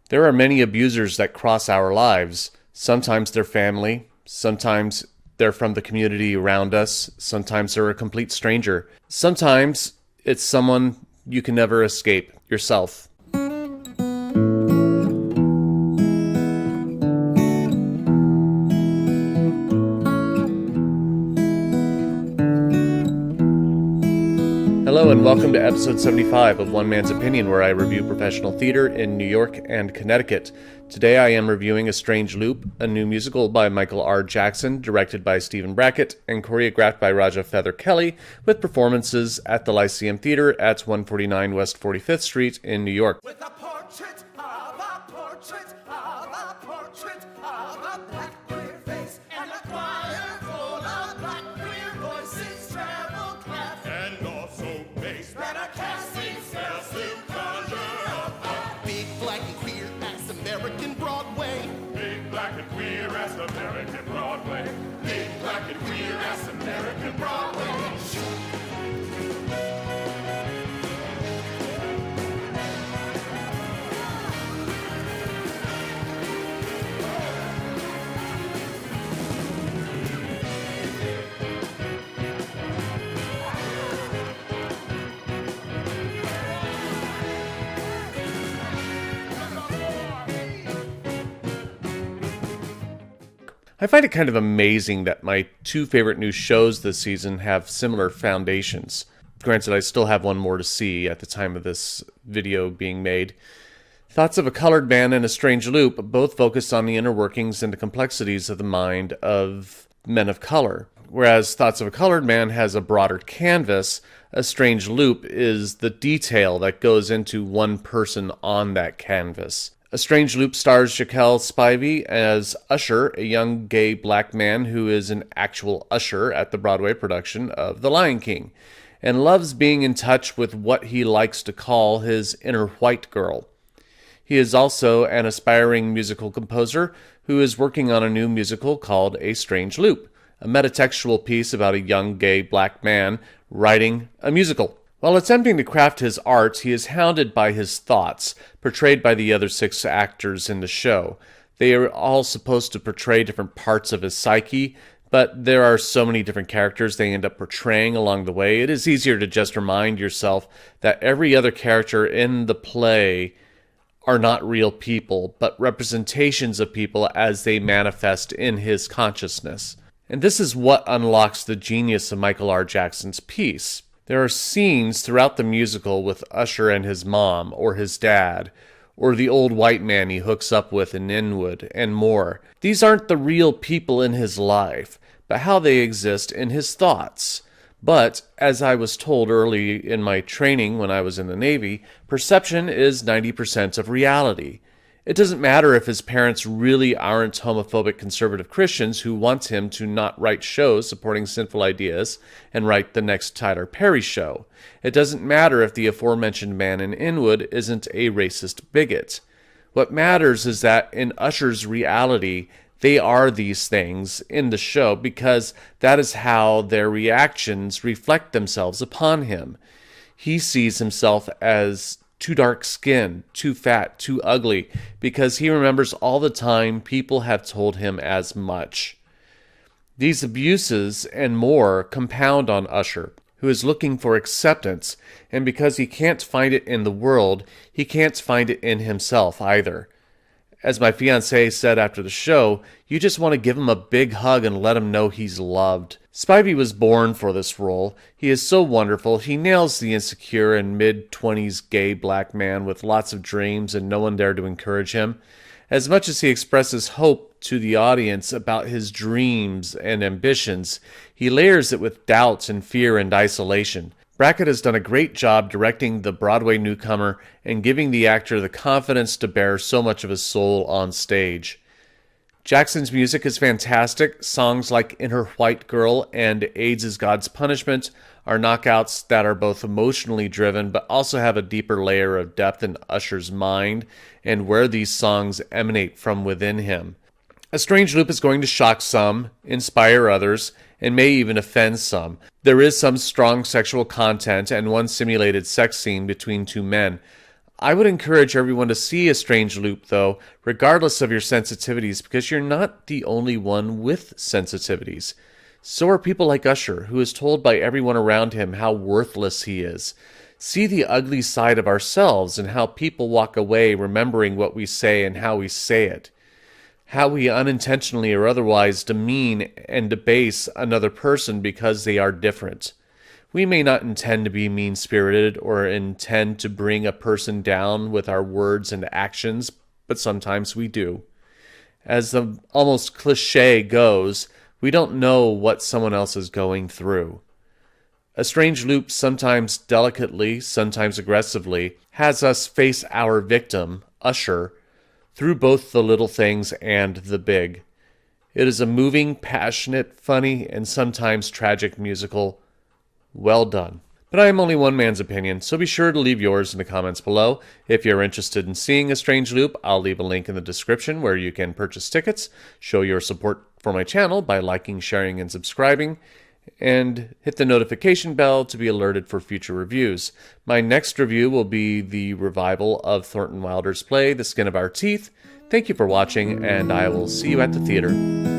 There are many abusers that cross our lives. Sometimes they're family, sometimes they're from the community around us, sometimes they're a complete stranger. Sometimes it's someone you can never escape, yourself. Hello and welcome to episode 75 of One Man's Opinion, where I review professional theater in New York and Connecticut. Today I am reviewing A Strange Loop, a new musical by Michael R. Jackson, directed by Stephen Brackett, and choreographed by Raja Feather Kelly, with performances at the Lyceum Theater at 149 West 45th Street in New York. With a portrait of a portrait of a portrait of a black queer face and a choir full of black queer voices, treble clef and also bass. Better casting spells to conjure up a big black and queer ass American Broadway. Big black and queer ass American Broadway. Big black and queer ass American Broadway. I find it kind of amazing that my two favorite new shows this season have similar foundations. Granted, I still have one more to see at the time of this video being made. Thoughts of a Colored Man and A Strange Loop both focus on the inner workings and the complexities of the mind of men of color. Whereas Thoughts of a Colored Man has a broader canvas, A Strange Loop is the detail that goes into one person on that canvas. A Strange Loop stars Jaquel Spivey as Usher, a young gay black man who is an actual usher at the Broadway production of The Lion King, and loves being in touch with what he likes to call his inner white girl. He is also an aspiring musical composer who is working on a new musical called A Strange Loop, a metatextual piece about a young gay black man writing a musical. While attempting to craft his art, he is hounded by his thoughts, portrayed by the other 6 actors in the show. They are all supposed to portray different parts of his psyche, but there are so many different characters they end up portraying along the way. It is easier to just remind yourself that every other character in the play are not real people, but representations of people as they manifest in his consciousness. And this is what unlocks the genius of Michael R. Jackson's piece. There are scenes throughout the musical with Usher and his mom, or his dad, or the old white man he hooks up with in Inwood, and more. These aren't the real people in his life, but how they exist in his thoughts. But, as I was told early in my training when I was in the Navy, perception is 90% of reality. It doesn't matter if his parents really aren't homophobic conservative Christians who want him to not write shows supporting sinful ideas and write the next Tyler Perry show. It doesn't matter if the aforementioned man in Inwood isn't a racist bigot. What matters is that in Usher's reality, they are these things in the show because that is how their reactions reflect themselves upon him. He sees himself as too dark-skinned, too fat, too ugly, because he remembers all the time people have told him as much. These abuses and more compound on Usher, who is looking for acceptance, and because he can't find it in the world, he can't find it in himself either. As my fiancée said after the show, you just want to give him a big hug and let him know he's loved. Spivey was born for this role. He is so wonderful. He nails the insecure and mid-20s gay black man with lots of dreams and no one there to encourage him. As much as he expresses hope to the audience about his dreams and ambitions, he layers it with doubts and fear and isolation. Brackett has done a great job directing the Broadway newcomer and giving the actor the confidence to bear so much of his soul on stage. Jackson's music is fantastic. Songs like Inner White Girl and AIDS is God's Punishment are knockouts that are both emotionally driven but also have a deeper layer of depth in Usher's mind and where these songs emanate from within him. A Strange Loop is going to shock some, inspire others, and may even offend some. There is some strong sexual content and one simulated sex scene between 2 men. I would encourage everyone to see A Strange Loop, though, regardless of your sensitivities, because you're not the only one with sensitivities. So are people like Usher, who is told by everyone around him how worthless he is. See the ugly side of ourselves and how people walk away remembering what we say and how we say it. How we unintentionally or otherwise demean and debase another person because they are different. We may not intend to be mean-spirited or intend to bring a person down with our words and actions, but sometimes we do. As the almost cliche goes, we don't know what someone else is going through. A Strange Loop, sometimes delicately, sometimes aggressively, has us face our victim, Usher, through both the little things and the big. It is a moving, passionate, funny, and sometimes tragic musical. Well done. But I am only one man's opinion, so be sure to leave yours in the comments below. If you're interested in seeing A Strange Loop, I'll leave a link in the description where you can purchase tickets, show your support for my channel by liking, sharing, and subscribing, and hit the notification bell to be alerted for future reviews. My next review will be the revival of Thornton Wilder's play, The Skin of Our Teeth. Thank you for watching, and I will see you at the theater.